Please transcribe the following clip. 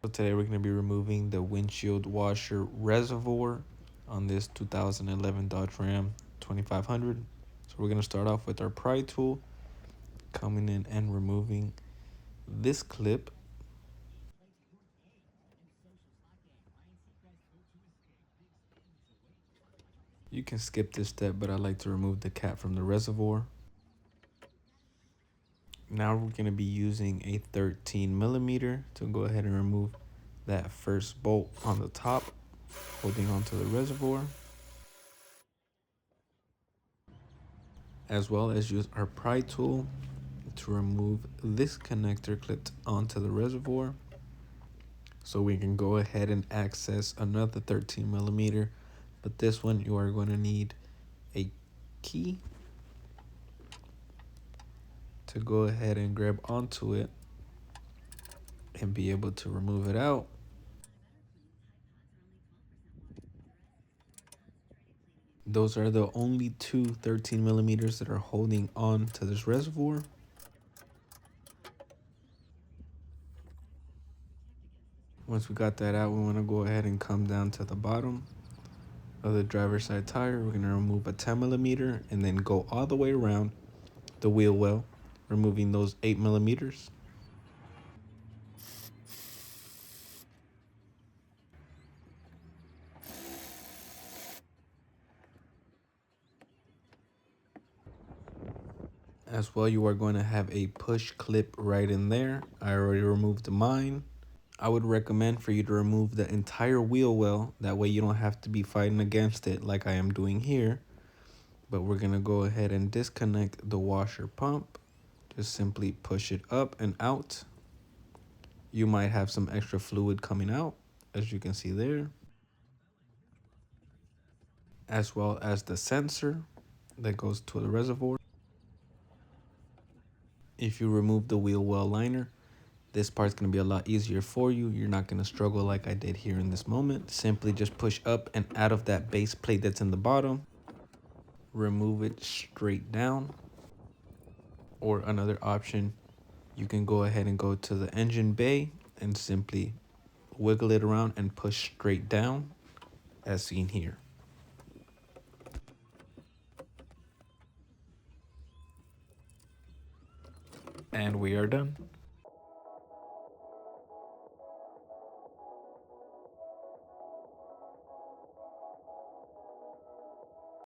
So today we're going to be removing the windshield washer reservoir on this 2011 Dodge Ram 2500. So we're going to start off with our pry tool, coming in and removing this clip. You can skip this step, but I like to remove the cap from the reservoir. Now we're going to be using a 13mm to go ahead and remove that first bolt on the top, holding onto the reservoir, as well as use our pry tool to remove this connector clipped onto the reservoir, so we can go ahead and access another 13mm, but this one you are going to need a key to go ahead and grab onto it and be able to remove it out. Those are the only two 13mm that are holding on to this reservoir. Once we got that out, we want to go ahead and come down to the bottom of the driver's side tire. We're going to remove a 10mm and then go all the way around the wheel well, removing those 8mm. As well, you are going to have a push clip right in there. I already removed mine. I would recommend for you to remove the entire wheel well. That way you don't have to be fighting against it like I am doing here. But we're going to go ahead and disconnect the washer pump. Just simply push it up and out. You might have some extra fluid coming out, as you can see there, as well as the sensor that goes to the reservoir. If you remove the wheel well liner, this part's going to be a lot easier for you. You're not going to struggle like I did here in this moment. Simply just push up and out of that base plate that's in the bottom. Remove it straight down. Or another option, you can go ahead and go to the engine bay and simply wiggle it around and push straight down, as seen here. And we are done.